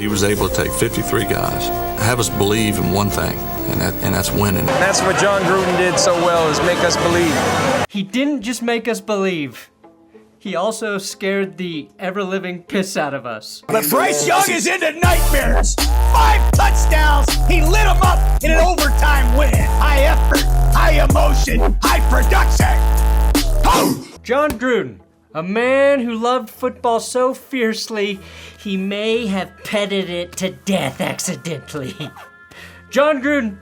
He was able to take 53 guys, have us believe in one thing, and that's winning. That's what Jon Gruden did so well, is make us believe. He didn't just make us believe. He also scared the ever-living piss out of us. But Bryce Young is into nightmares. 5 touchdowns. He lit them up in an overtime win. High effort, high emotion, high production. Oh! Jon Gruden, a man who loved football so fiercely, he may have petted it to death accidentally. Jon Gruden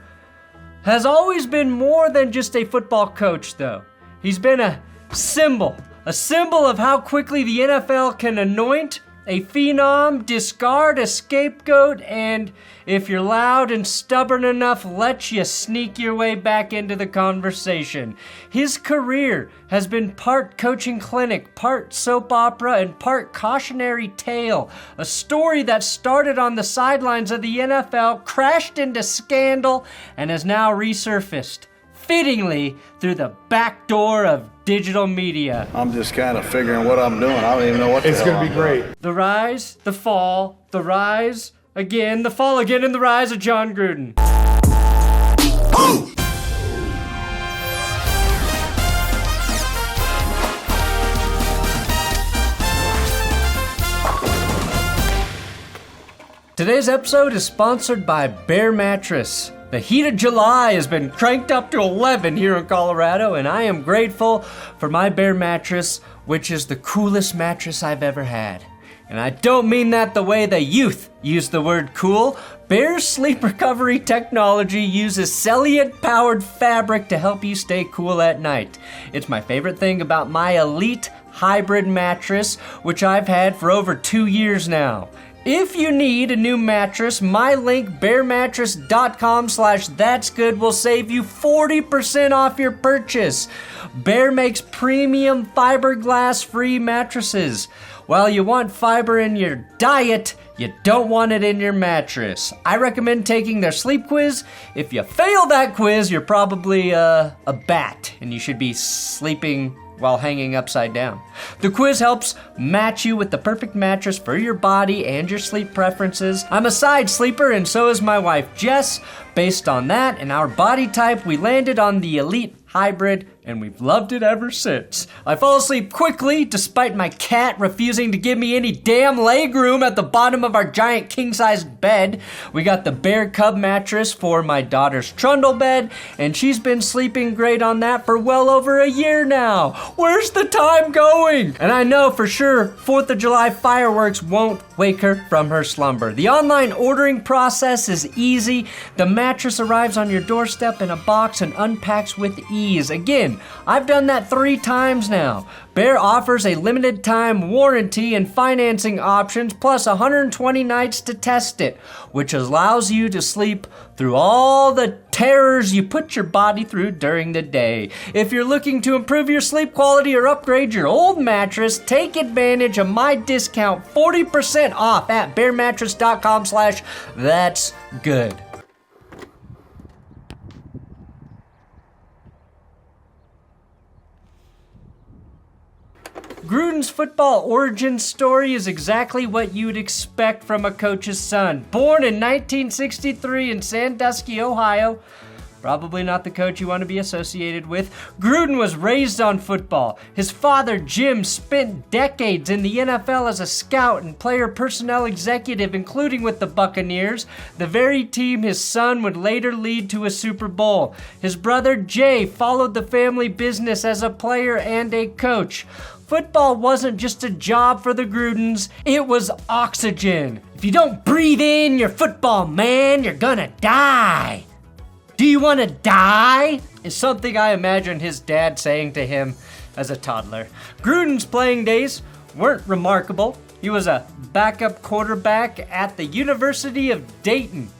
has always been more than just a football coach, though. He's been a symbol of how quickly the NFL can anoint a phenom, discard a scapegoat, and if you're loud and stubborn enough, let you sneak your way back into the conversation. His career has been part coaching clinic, part soap opera, and part cautionary tale. A story that started on the sidelines of the NFL, crashed into scandal, and has now resurfaced, fittingly, through the back door of digital media. I'm just kind of figuring what I'm doing. I don't even know what the hell It's going to be great. The rise, the fall, the rise again, the fall again, and the rise of Jon Gruden. Oh! Today's episode is sponsored by Bear Mattress. The heat of July has been cranked up to 11 here in Colorado, and I am grateful for my Bear mattress, which is the coolest mattress I've ever had. And I don't mean that the way the youth use the word cool. Bear's sleep recovery technology uses Celiant-powered fabric to help you stay cool at night. It's my favorite thing about my Elite Hybrid mattress, which I've had for over 2 years now. If you need a new mattress, my link, bearmattress.com/thatsgood, will save you 40% off your purchase. Bear makes premium fiberglass-free mattresses. While you want fiber in your diet, you don't want it in your mattress. I recommend taking their sleep quiz. If you fail that quiz, you're probably a bat, and you should be sleeping while hanging upside down. The quiz helps match you with the perfect mattress for your body and your sleep preferences. I'm a side sleeper, and so is my wife, Jess. Based on that and our body type, we landed on the Elite Hybrid, and we've loved it ever since. I fall asleep quickly, despite my cat refusing to give me any damn leg room at the bottom of our giant king-sized bed. We got the Bear Cub mattress for my daughter's trundle bed, and she's been sleeping great on that for well over a year now. Where's the time going? And I know for sure 4th of July fireworks won't wake her from her slumber. The online ordering process is easy. The mattress arrives on your doorstep in a box and unpacks with ease. Again, I've done that 3 times now. Bear offers a limited time warranty and financing options, plus 120 nights to test it, which allows you to sleep through all the terrors you put your body through during the day. If you're looking to improve your sleep quality or upgrade your old mattress, take advantage of my discount, 40% off at bearmattress.com/thatsgood. Gruden's football origin story is exactly what you'd expect from a coach's son. Born in 1963 in Sandusky, Ohio, probably not the coach you want to be associated with, Gruden was raised on football. His father, Jim, spent decades in the NFL as a scout and player personnel executive, including with the Buccaneers, the very team his son would later lead to a Super Bowl. His brother, Jay, followed the family business as a player and a coach. Football wasn't just a job for the Grudens, it was oxygen. If you don't breathe in your football, man, you're gonna die. Do you want to die? Is something I imagine his dad saying to him as a toddler. Gruden's playing days weren't remarkable. He was a backup quarterback at the University of Dayton,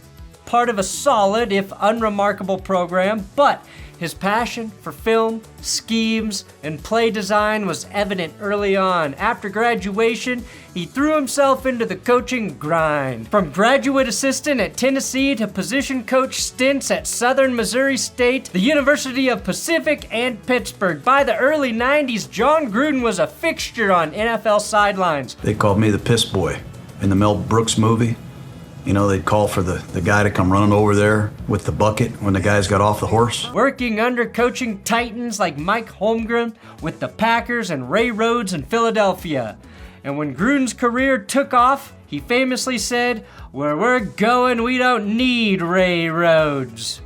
part of a solid, if unremarkable program, but his passion for film, schemes, and play design was evident early on. After graduation, he threw himself into the coaching grind. From graduate assistant at Tennessee to position coach stints at Southern Missouri State, the University of Pacific, and Pittsburgh. By the early 90s, Jon Gruden was a fixture on NFL sidelines. They called me the piss boy. In the Mel Brooks movie, You know, they'd call for the guy to come running over there with the bucket when the guys got off the horse. Working under coaching titans like Mike Holmgren with the Packers and Ray Rhodes in Philadelphia. And when Gruden's career took off, he famously said, "Where we're going, we don't need Ray Rhodes."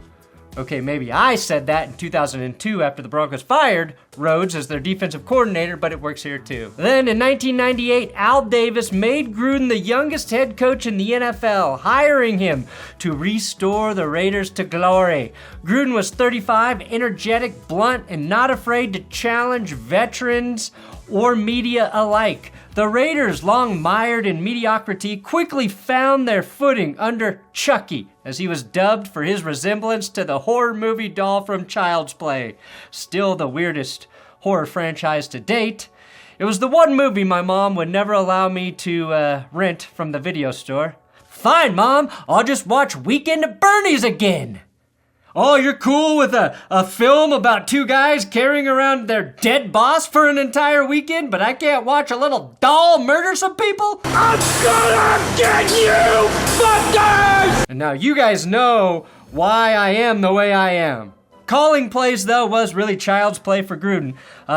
Okay, maybe I said that in 2002 after the Broncos fired Rhodes as their defensive coordinator, but it works here too. Then in 1998, Al Davis made Gruden the youngest head coach in the NFL, hiring him to restore the Raiders to glory. Gruden was 35, energetic, blunt, and not afraid to challenge veterans or media alike. The Raiders, long mired in mediocrity, quickly found their footing under Chucky, as he was dubbed for his resemblance to the horror movie doll from Child's Play. Still the weirdest horror franchise to date. It was the one movie my mom would never allow me to rent from the video store. Fine, Mom, I'll just watch Weekend at Bernie's again. Oh, you're cool with a film about two guys carrying around their dead boss for an entire weekend, but I can't watch a little doll murder some people? I'm gonna get you, fuckers! And now you guys know why I am the way I am. Calling plays, though, was really child's play for Gruden.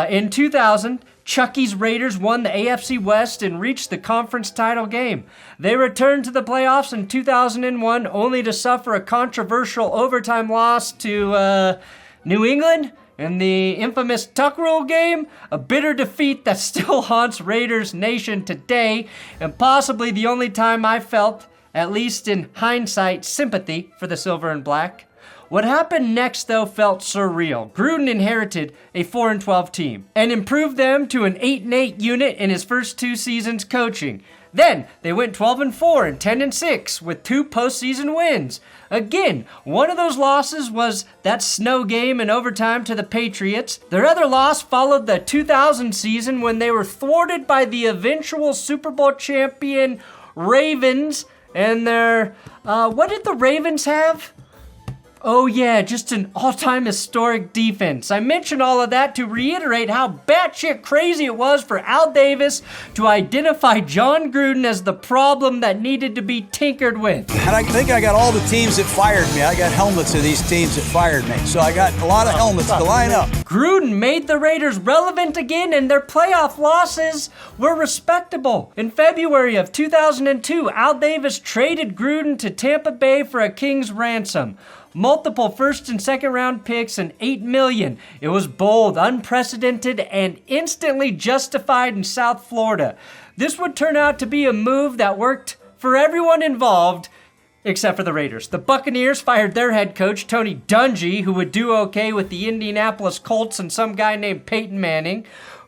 In 2000, Chucky's Raiders won the AFC West and reached the conference title game. They returned to the playoffs in 2001, only to suffer a controversial overtime loss to New England in the infamous Tuck Rule game, a bitter defeat that still haunts Raiders Nation today, and possibly the only time I felt, at least in hindsight, sympathy for the Silver and Black. What happened next, though, felt surreal. Gruden inherited a 4-12 team and improved them to an 8-8 unit in his first 2 seasons coaching. Then they went 12-4 and 10-6 with 2 postseason wins. Again, one of those losses was that snow game in overtime to the Patriots. Their other loss followed the 2000 season when they were thwarted by the eventual Super Bowl champion Ravens and their, what did the Ravens have? Oh yeah, just an all-time historic defense. I mention all of that to reiterate how batshit crazy it was for Al Davis to identify Jon Gruden as the problem that needed to be tinkered with. And I think I got all the teams that fired me. I got helmets of these teams that fired me. So I got a lot of helmets to line up. Gruden made the Raiders relevant again, and their playoff losses were respectable. In February of 2002, Al Davis traded Gruden to Tampa Bay for a king's ransom. Multiple first and second round picks and $8 million. It was bold, unprecedented, and instantly justified in South Florida. This would turn out to be a move that worked for everyone involved, except for the Raiders. The Buccaneers fired their head coach, Tony Dungy, who would do okay with the Indianapolis Colts and some guy named Peyton Manning.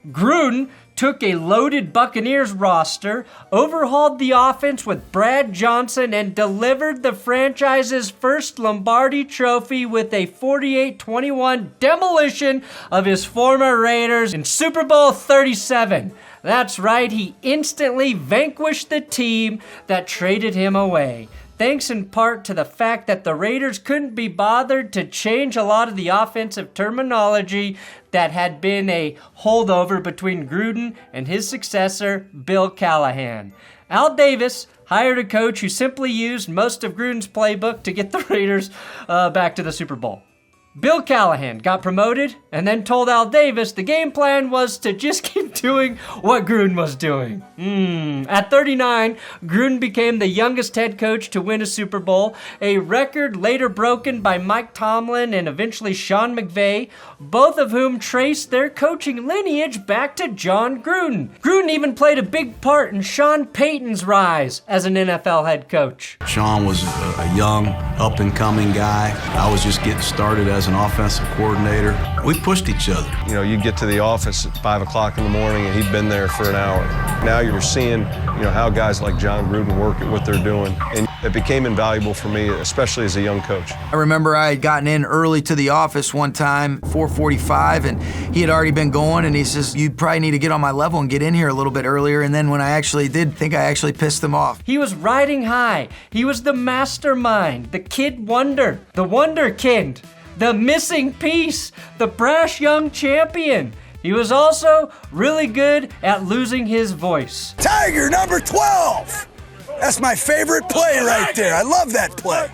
Gruden took a loaded Buccaneers roster, overhauled the offense with Brad Johnson, and delivered the franchise's first Lombardi trophy with a 48-21 demolition of his former Raiders in Super Bowl 37. That's right, he instantly vanquished the team that traded him away. Thanks in part to the fact that the Raiders couldn't be bothered to change a lot of the offensive terminology that had been a holdover between Gruden and his successor, Bill Callahan. Al Davis hired a coach who simply used most of Gruden's playbook to get the Raiders back to the Super Bowl. Bill Callahan got promoted and then told Al Davis the game plan was to just keep doing what Gruden was doing. At 39, Gruden became the youngest head coach to win a Super Bowl, a record later broken by Mike Tomlin and eventually Sean McVay, both of whom traced their coaching lineage back to Jon Gruden. Gruden even played a big part in Sean Payton's rise as an NFL head coach. Sean was a young, up-and-coming guy. I was just getting started as an offensive coordinator. We pushed each other. You know, you'd get to the office at 5 o'clock in the morning and he'd been there for an hour. Now you're seeing, how guys like Jon Gruden work at what they're doing. And it became invaluable for me, especially as a young coach. I remember I had gotten in early to the office one time, 4:45, and he had already been going, and he says, "You probably need to get on my level and get in here a little bit earlier." And then when I actually did, I actually pissed him off. He was riding high. He was the mastermind, the kid wonder, the wonderkind, the missing piece, the brash young champion. He was also really good at losing his voice. Tiger number 12! That's my favorite play right there. I love that play.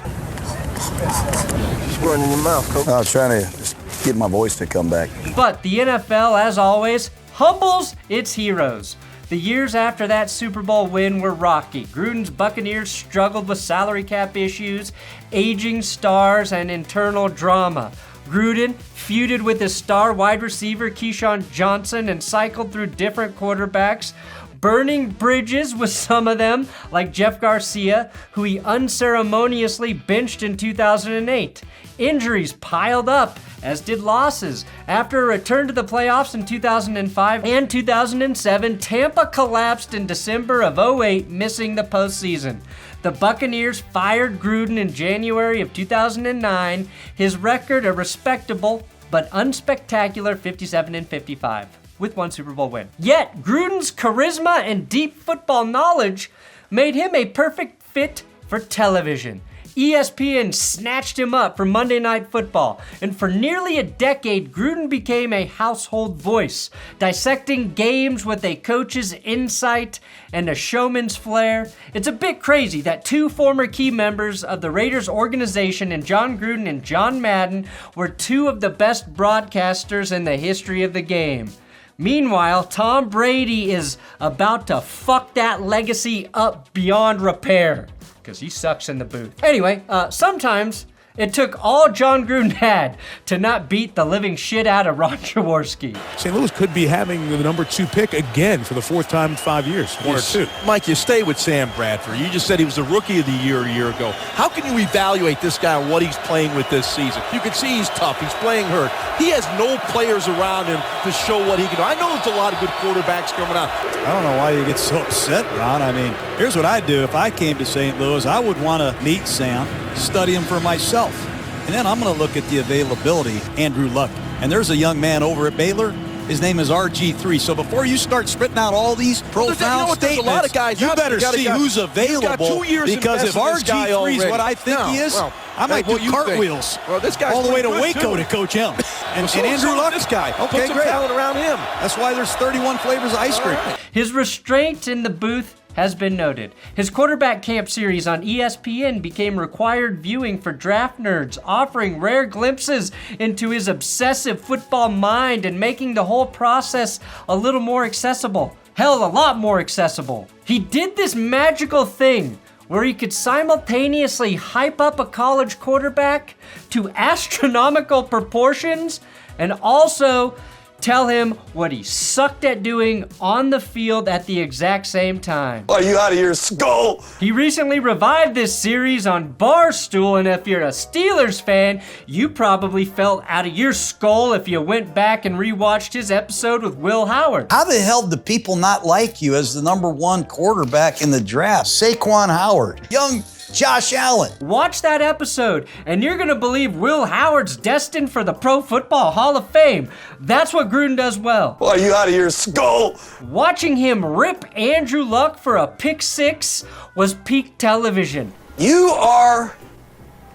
It's running in your mouth, Coach. I was trying to just get my voice to come back. But the NFL, as always, humbles its heroes. The years after that Super Bowl win were rocky. Gruden's Buccaneers struggled with salary cap issues, aging stars, and internal drama. Gruden feuded with his star wide receiver Keyshawn Johnson and cycled through different quarterbacks, burning bridges with some of them, like Jeff Garcia, who he unceremoniously benched in 2008. Injuries piled up, as did losses. After a return to the playoffs in 2005 and 2007, Tampa collapsed in December of 2008, missing the postseason. The Buccaneers fired Gruden in January of 2009. His record a respectable but unspectacular 57-55. With one Super Bowl win. Yet, Gruden's charisma and deep football knowledge made him a perfect fit for television. ESPN snatched him up for Monday Night Football, and for nearly a decade, Gruden became a household voice, dissecting games with a coach's insight and a showman's flair. It's a bit crazy that two former key members of the Raiders organization, in Jon Gruden and John Madden, were two of the best broadcasters in the history of the game. Meanwhile, Tom Brady is about to fuck that legacy up beyond repair, because he sucks in the booth. Anyway, sometimes it took all Jon Gruden had to not beat the living shit out of Ron Jaworski. St. Louis could be having the number 2 pick again for the 4th time in 5 years. One or two. Mike, you stay with Sam Bradford. You just said he was the rookie of the year a year ago. How can you evaluate this guy and what he's playing with this season? You can see he's tough. He's playing hurt. He has no players around him to show what he can do. I know there's a lot of good quarterbacks coming out. I don't know why you get so upset, Ron. I mean, here's what I'd do if I came to St. Louis. I would want to meet Sam, study him for myself. And then I'm going to look at the availability, Andrew Luck. And there's a young man over at Baylor. His name is RG3. So before you start spitting out all these profound statements, a lot of guys you better see who's available. Because if RG3 is what I think he is, I might do cartwheels all the way to Waco to coach him. And Andrew Luck, this guy. Okay, put some great. talent around him. That's why there's 31 flavors of ice cream. His restraint in the booth has been noted. His quarterback camp series on ESPN became required viewing for draft nerds, offering rare glimpses into his obsessive football mind and making the whole process a little more accessible. Hell, a lot more accessible. He did this magical thing where he could simultaneously hype up a college quarterback to astronomical proportions and also tell him what he sucked at doing on the field at the exact same time. Are you out of your skull? He recently revived this series on Barstool, and if you're a Steelers fan, you probably felt out of your skull if you went back and rewatched his episode with Will Howard. How the hell do people not like you as the number 1 quarterback in the draft? Saquon Howard, young Josh Allen. Watch that episode, and you're gonna believe Will Howard's destined for the Pro Football Hall of Fame. That's what Gruden does well. Are you out of your skull? Watching him rip Andrew Luck for a pick 6 was peak television. You are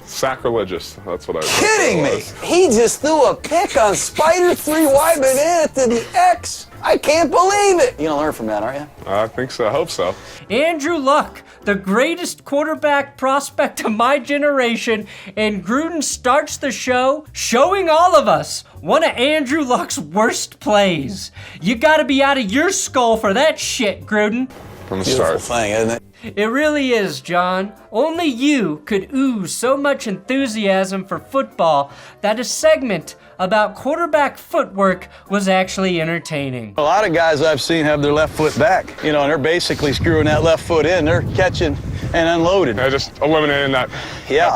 sacrilegious. That's what I was kidding me. He just threw a pick on Spider 3 Wyman in it to the X. I can't believe it. You're gonna learn from that, aren't you? I think so. I hope so. Andrew Luck, the greatest quarterback prospect of my generation, and Gruden starts the show showing all of us one of Andrew Luck's worst plays. You gotta be out of your skull for that shit, Gruden. From the start. Beautiful thing, isn't it? It really is, John. Only you could ooze so much enthusiasm for football that a segment about quarterback footwork was actually entertaining. A lot of guys I've seen have their left foot back, and they're basically screwing that left foot in. They're catching and unloaded. Yeah, just eliminating that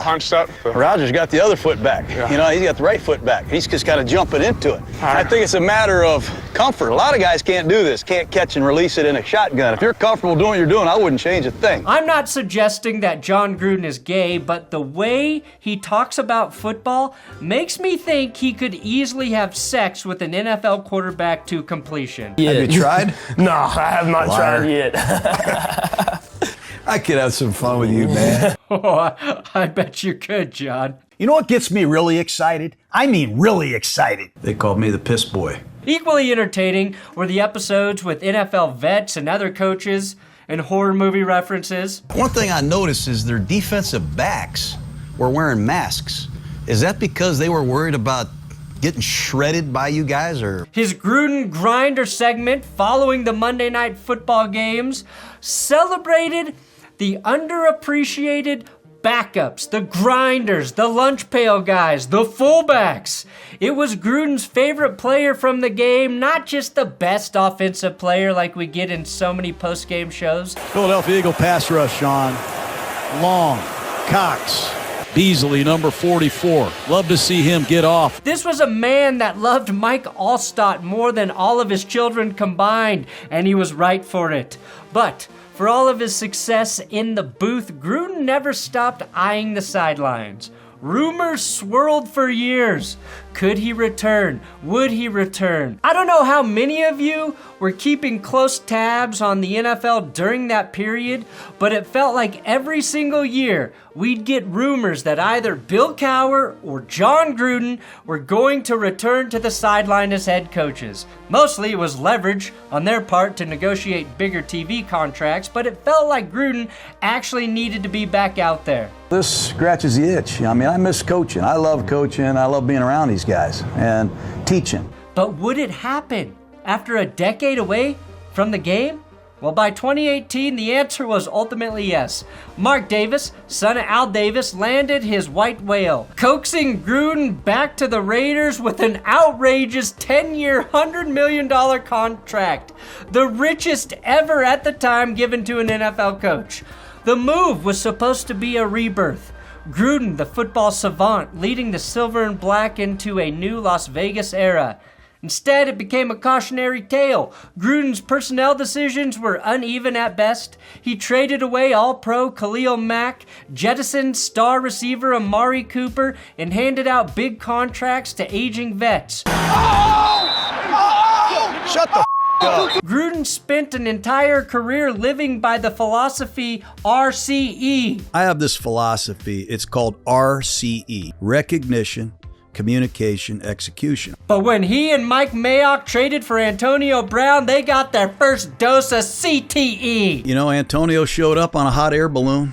punch step. Rodgers got the other foot back. Yeah. He's got the right foot back. He's just kind of jumping into it. I think it's a matter of comfort. A lot of guys can't do this, can't catch and release it in a shotgun. If you're comfortable doing what you're doing, I wouldn't change a thing. I'm not suggesting that Jon Gruden is gay, but the way he talks about football makes me think he could easily have sex with an NFL quarterback to completion. Yeah. Have you tried? No, I have not tried yet. I could have some fun with you, man. Oh, I bet you could, John. You know what gets me really excited? I mean really excited. They called me the piss boy. Equally entertaining were the episodes with NFL vets and other coaches, and horror movie references. One thing I noticed is their defensive backs were wearing masks. Is that because they were worried about getting shredded by you guys, or? His Gruden Grinder segment following the Monday Night Football games celebrated the underappreciated backups, the grinders, the lunch pail guys, the fullbacks. It was Gruden's favorite player from the game, not just the best offensive player like we get in so many post-game shows. Philadelphia Eagle pass rush, Sean. Long, Cox, Beasley, number 44. Love to see him get off. This was a man that loved Mike Allstott more than all of his children combined, and he was right for it. But for all of his success in the booth, Gruden never stopped eyeing the sidelines. Rumors swirled for years. Could he return? Would he return? I don't know how many of you were keeping close tabs on the NFL during that period, but it felt like every single year we'd get rumors that either Bill Cowher or Jon Gruden were going to return to the sideline as head coaches. Mostly it was leverage on their part to negotiate bigger TV contracts, but it felt like Gruden actually needed to be back out there. This scratches the itch. I mean, I miss coaching. I love coaching. I love being around these guys and teaching. But would it happen after a decade away from the game? Well, by 2018, the answer was ultimately yes. Mark Davis, son of Al Davis, landed his white whale, coaxing Gruden back to the Raiders with an outrageous 10-year, $100 million contract, the richest ever at the time given to an NFL coach. The move was supposed to be a rebirth. Gruden, the football savant, leading the silver and black into a new Las Vegas era. Instead, it became a cautionary tale. Gruden's personnel decisions were uneven at best. He traded away All-Pro Khalil Mack, jettisoned star receiver Amari Cooper, and handed out big contracts to aging vets. Shut the up. Gruden spent an entire career living by the philosophy RCE. I have this philosophy. It's called RCE. Recognition, communication, execution. But when he and Mike Mayock traded for Antonio Brown, they got their first dose of CTE. You know, Antonio showed up on a hot air balloon.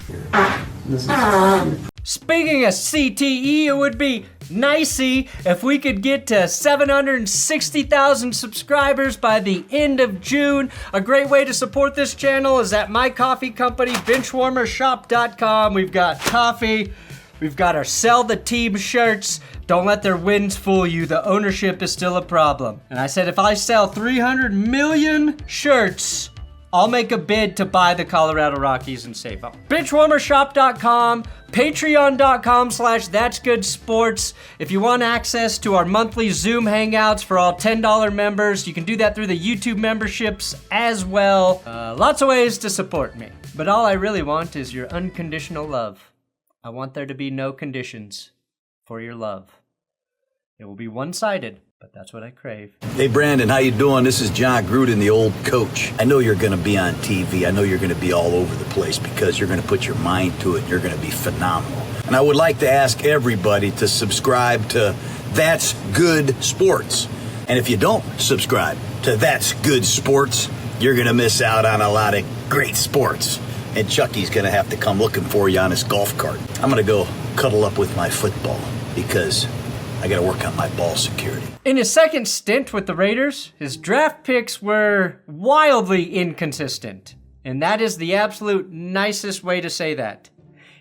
Speaking of CTE, it would be nicey if we could get to 760,000 subscribers by the end of June. A great way to support this channel is at my coffee company, benchwarmershop.com. We've got coffee. We've got our Sell the Team shirts. Don't let their wins fool you. The ownership is still a problem. And I said if I sell 300 million shirts, I'll make a bid to buy the Colorado Rockies and save them. Benchwarmershop.com, patreon.com/thatsgoodsports. If you want access to our monthly Zoom hangouts for all $10 members, you can do that through the YouTube memberships as well. Lots of ways to support me. But all I really want is your unconditional love. I want there to be no conditions for your love. It will be one-sided, but that's what I crave. Hey, Brandon, how you doing? This is Jon Gruden, the old coach. I know you're going to be on TV. I know you're going to be all over the place because you're going to put your mind to it and you're going to be phenomenal. And I would like to ask everybody to subscribe to That's Good Sports. And if you don't subscribe to That's Good Sports, you're going to miss out on a lot of great sports. And Chucky's going to have to come looking for you on his golf cart. I'm going to go cuddle up with my football because I got to work on my ball security. In his second stint with the Raiders, his draft picks were wildly inconsistent. And that is the absolute nicest way to say that.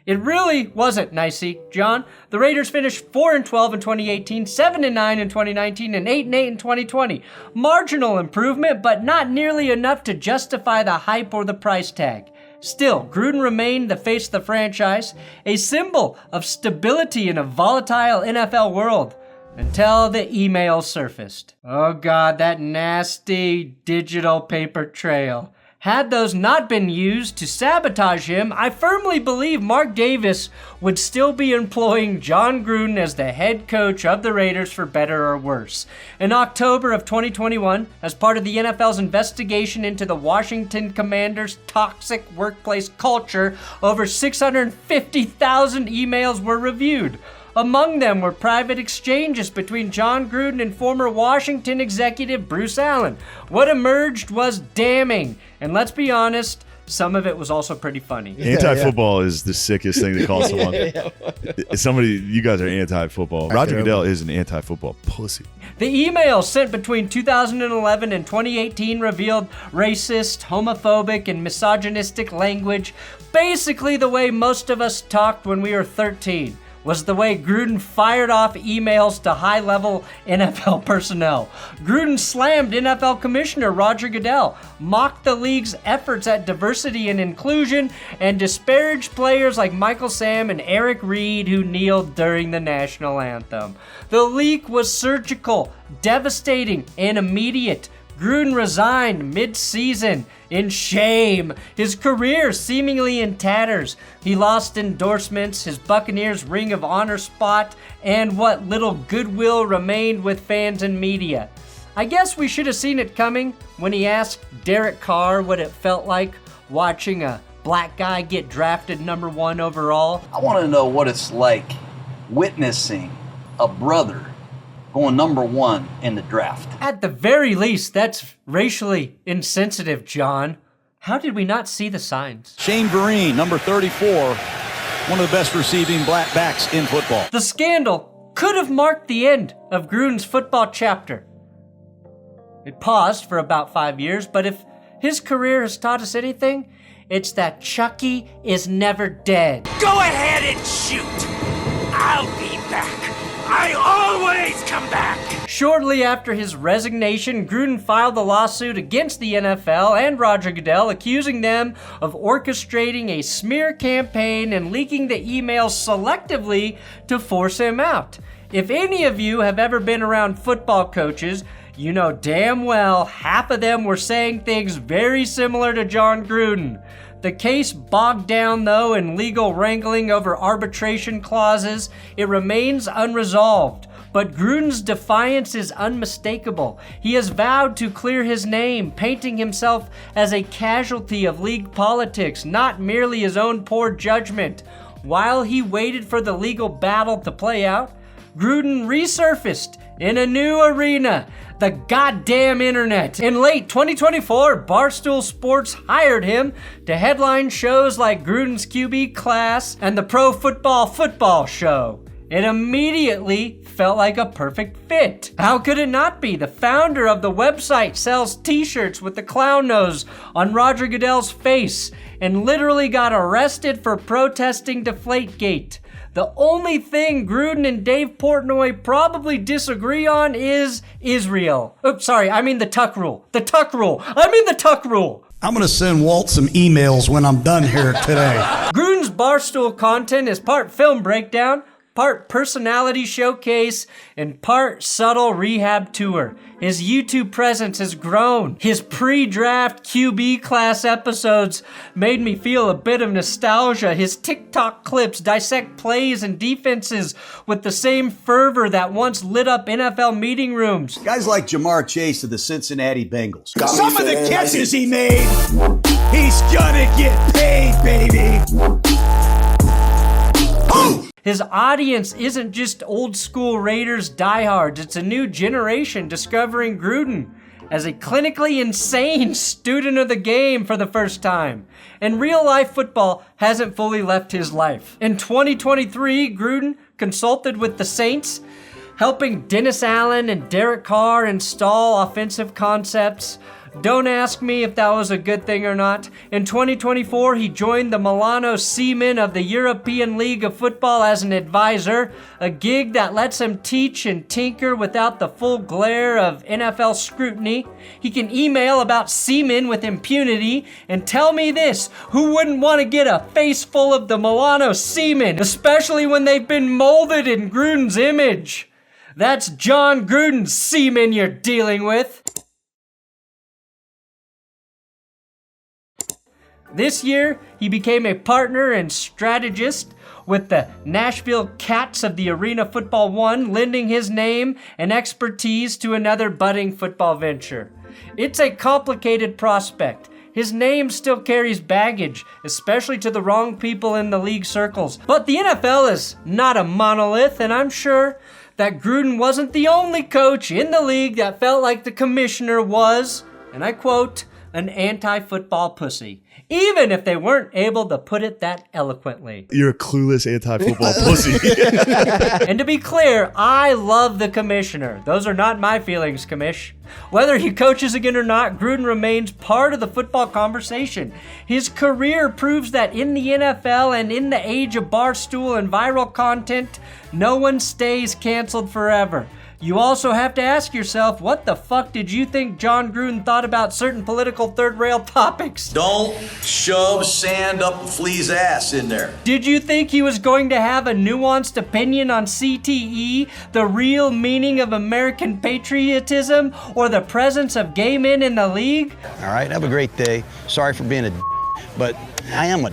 It really wasn't nicey, John. The Raiders finished 4-12 in 2018, 7-9 in 2019, and 8-8 in 2020. Marginal improvement, but not nearly enough to justify the hype or the price tag. Still, Gruden remained the face of the franchise, a symbol of stability in a volatile NFL world, until the emails surfaced. Oh God, that nasty digital paper trail. Had those not been used to sabotage him, I firmly believe Mark Davis would still be employing Jon Gruden as the head coach of the Raiders for better or worse. In October of 2021, as part of the NFL's investigation into the Washington Commanders' toxic workplace culture, over 650,000 emails were reviewed. Among them were private exchanges between Jon Gruden and former Washington executive Bruce Allen. What emerged was damning, and let's be honest, some of it was also pretty funny. Anti-football is the sickest thing to call someone. You guys are anti-football. Roger Goodell is an anti-football pussy. The email sent between 2011 and 2018 revealed racist, homophobic, and misogynistic language. Basically the way most of us talked when we were 13 was the way Gruden fired off emails to high-level NFL personnel. Gruden slammed NFL Commissioner Roger Goodell, mocked the league's efforts at diversity and inclusion, and disparaged players like Michael Sam and Eric Reed who kneeled during the national anthem. The leak was surgical, devastating, and immediate. Gruden resigned mid-season in shame, his career seemingly in tatters. He lost endorsements, his Buccaneers Ring of Honor spot, and what little goodwill remained with fans and media. I guess we should have seen it coming when he asked Derek Carr what it felt like watching a black guy get drafted number 1 overall. I want to know what it's like witnessing a brother going number 1 in the draft. At the very least, that's racially insensitive, John. How did we not see the signs? Shane Vereen, number 34, one of the best receiving black backs in football. The scandal could have marked the end of Gruden's football chapter. It paused for about 5 years, but if his career has taught us anything, it's that Chucky is never dead. Go ahead and shoot. I'll be back. I always come back! Shortly after his resignation, Gruden filed a lawsuit against the NFL and Roger Goodell, accusing them of orchestrating a smear campaign and leaking the emails selectively to force him out. If any of you have ever been around football coaches, you know damn well half of them were saying things very similar to Jon Gruden. The case bogged down, though, in legal wrangling over arbitration clauses. It remains unresolved, but Gruden's defiance is unmistakable. He has vowed to clear his name, painting himself as a casualty of league politics, not merely his own poor judgment. While he waited for the legal battle to play out, Gruden resurfaced in a new arena, the goddamn internet. In late 2024, Barstool Sports hired him to headline shows like Gruden's QB Class and the Pro Football Show. It immediately felt like a perfect fit. How could it not be? The founder of the website sells t-shirts with the clown nose on Roger Goodell's face and literally got arrested for protesting Deflategate. The only thing Gruden and Dave Portnoy probably disagree on is Israel. Oops, sorry, I mean the Tuck Rule. The Tuck Rule. I'm going to send Walt some emails when I'm done here today. Gruden's Barstool content is part film breakdown, part personality showcase, and part subtle rehab tour. His YouTube presence has grown. His pre-draft QB class episodes made me feel a bit of nostalgia. His TikTok clips dissect plays and defenses with the same fervor that once lit up NFL meeting rooms. Guys like Jamar Chase of the Cincinnati Bengals. Some of the catches he made, he's gonna get paid, baby. His audience isn't just old school Raiders diehards, it's a new generation discovering Gruden as a clinically insane student of the game for the first time. And real life football hasn't fully left his life. In 2023, Gruden consulted with the Saints, helping Dennis Allen and Derek Carr install offensive concepts. Don't ask me if that was a good thing or not. In 2024, he joined the Milano Seamen of the European League of Football as an advisor, a gig that lets him teach and tinker without the full glare of NFL scrutiny. He can email about seamen with impunity, and tell me this, who wouldn't want to get a face full of the Milano Seamen, especially when they've been molded in Gruden's image? That's Jon Gruden's seamen you're dealing with. This year, he became a partner and strategist with the Nashville Cats of the Arena Football One, lending his name and expertise to another budding football venture. It's a complicated prospect. His name still carries baggage, especially to the wrong people in the league circles. But the NFL is not a monolith, and I'm sure that Gruden wasn't the only coach in the league that felt like the commissioner was, and I quote, an anti-football pussy, even if they weren't able to put it that eloquently. You're a clueless anti-football pussy. And to be clear, I love the commissioner. Those are not my feelings, commish. Whether he coaches again or not, Gruden remains part of the football conversation. His career proves that in the NFL and in the age of Barstool and viral content, no one stays canceled forever. You also have to ask yourself, what the fuck did you think Jon Gruden thought about certain political third-rail topics? Don't shove sand up a flea's ass in there. Did you think he was going to have a nuanced opinion on CTE, the real meaning of American patriotism, or the presence of gay men in the league? All right, have a great day. Sorry for being a but I am a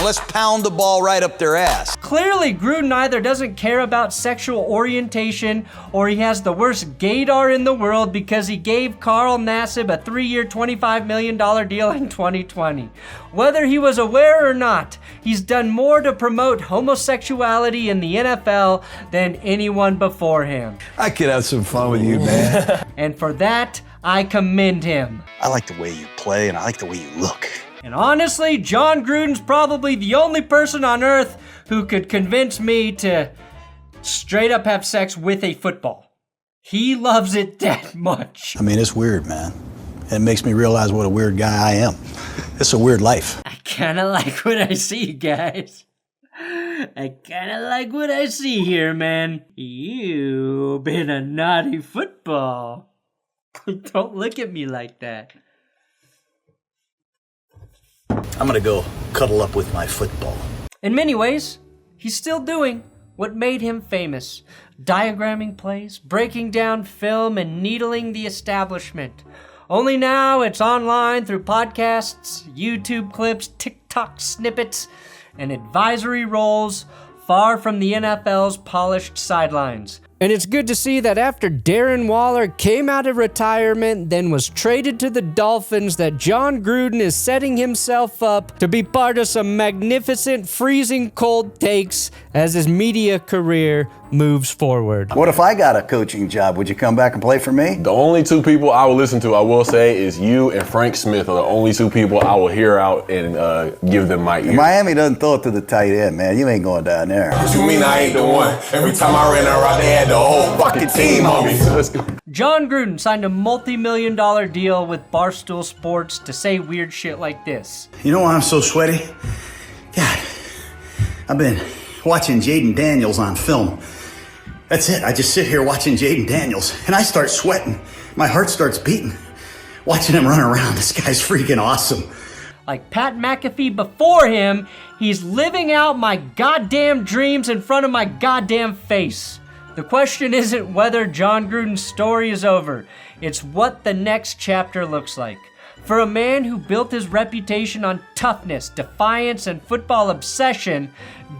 Let's pound the ball right up their ass. Clearly, Gruden either doesn't care about sexual orientation or he has the worst gaydar in the world because he gave Carl Nassib a 3-year, $25 million deal in 2020. Whether he was aware or not, he's done more to promote homosexuality in the NFL than anyone before him. I could have some fun with you, man. And for that, I commend him. I like the way you play and I like the way you look. And honestly, Jon Gruden's probably the only person on earth who could convince me to straight up have sex with a football. He loves it that much. I mean, it's weird, man. It makes me realize what a weird guy I am. It's a weird life. I kind of like what I see, guys. I kind of like what I see here, man. You've been a naughty football. Don't look at me like that. I'm gonna go cuddle up with my football. In many ways, he's still doing what made him famous. Diagramming plays, breaking down film, and needling the establishment. Only now it's online through podcasts, YouTube clips, TikTok snippets, and advisory roles far from the NFL's polished sidelines. And it's good to see that after Darren Waller came out of retirement, then was traded to the Dolphins, that Jon Gruden is setting himself up to be part of some magnificent freezing cold takes as his media career moves forward. What if I got a coaching job? Would you come back and play for me? The only two people I will listen to, I will say, is you and Frank Smith are the only two people I will hear out and give them my ear. Miami doesn't throw it to the tight end, man. You ain't going down there. What you mean I ain't the one? Every time I ran around, they had the whole fucking team on me. Let's go. Jon Gruden signed a multi-million-dollar deal with Barstool Sports to say weird shit like this. You know why I'm so sweaty? God, I've been watching Jaden Daniels on film. That's it. I just sit here watching Jaden Daniels, and I start sweating. My heart starts beating. Watching him run around, this guy's freaking awesome. Like Pat McAfee before him, he's living out my goddamn dreams in front of my goddamn face. The question isn't whether Jon Gruden's story is over. It's what the next chapter looks like. For a man who built his reputation on toughness, defiance, and football obsession,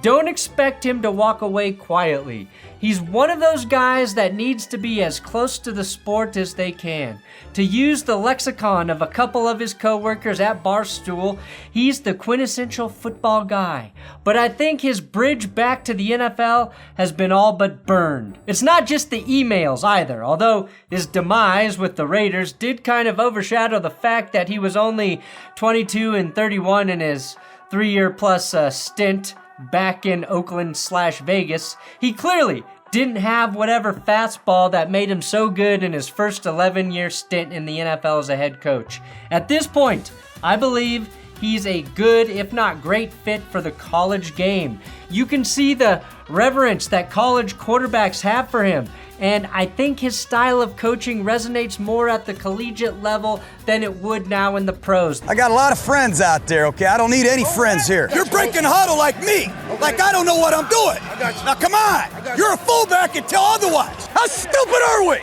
don't expect him to walk away quietly. He's one of those guys that needs to be as close to the sport as they can. To use the lexicon of a couple of his coworkers at Barstool, he's the quintessential football guy. But I think his bridge back to the NFL has been all but burned. It's not just the emails either, although his demise with the Raiders did kind of overshadow the fact that he was only 22 and 31 in his 3-year plus stint back in Oakland/Vegas. He clearly didn't have whatever fastball that made him so good in his first 11-year stint in the NFL as a head coach. At this point, I believe he's a good, if not great, fit for the college game. You can see the reverence that college quarterbacks have for him, and I think his style of coaching resonates more at the collegiate level than it would now in the pros. I got a lot of friends out there, okay? I don't need any friends here. You're breaking huddle like me. Like I don't know what I'm doing. Now come on. You're a fullback until otherwise. How stupid are we?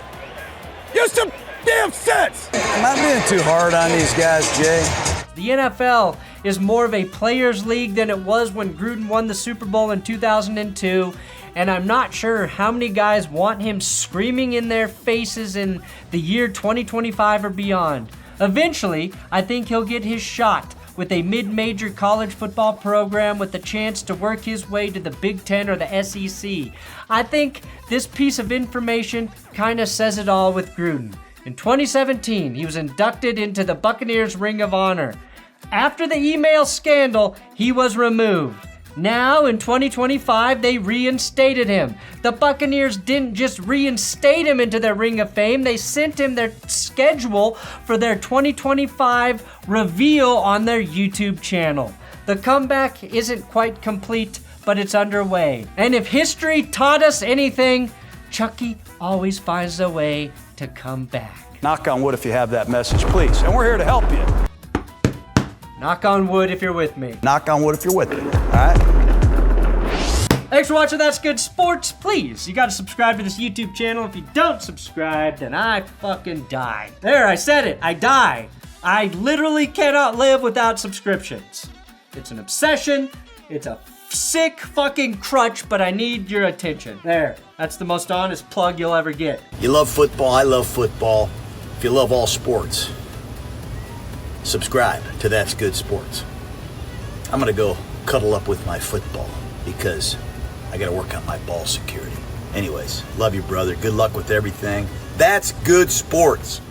Use some damn sense. Am I being too hard on these guys, Jay? The NFL is more of a players' league than it was when Gruden won the Super Bowl in 2002, and I'm not sure how many guys want him screaming in their faces in the year 2025 or beyond. Eventually, I think he'll get his shot with a mid-major college football program with the chance to work his way to the Big Ten or the SEC. I think this piece of information kind of says it all with Gruden. In 2017, he was inducted into the Buccaneers Ring of Honor. After the email scandal, he was removed. Now, in 2025, they reinstated him. The Buccaneers didn't just reinstate him into their Ring of Fame, they sent him their schedule for their 2025 reveal on their YouTube channel. The comeback isn't quite complete, but it's underway. And if history taught us anything, Chucky always finds a way to come back. Knock on wood if you have that message, please. And we're here to help you. Knock on wood if you're with me. Knock on wood if you're with me, all right? Thanks for watching That's Good Sports. Please, you gotta subscribe to this YouTube channel. If you don't subscribe, then I fucking die. There, I said it. I die. I literally cannot live without subscriptions. It's an obsession. It's a sick fucking crutch, but I need your attention. There, that's the most honest plug you'll ever get. You love football, I love football. If you love all sports, subscribe to That's Good Sports. I'm gonna go cuddle up with my football because I gotta work on my ball security. Anyways, love you, brother. Good luck with everything. That's Good Sports.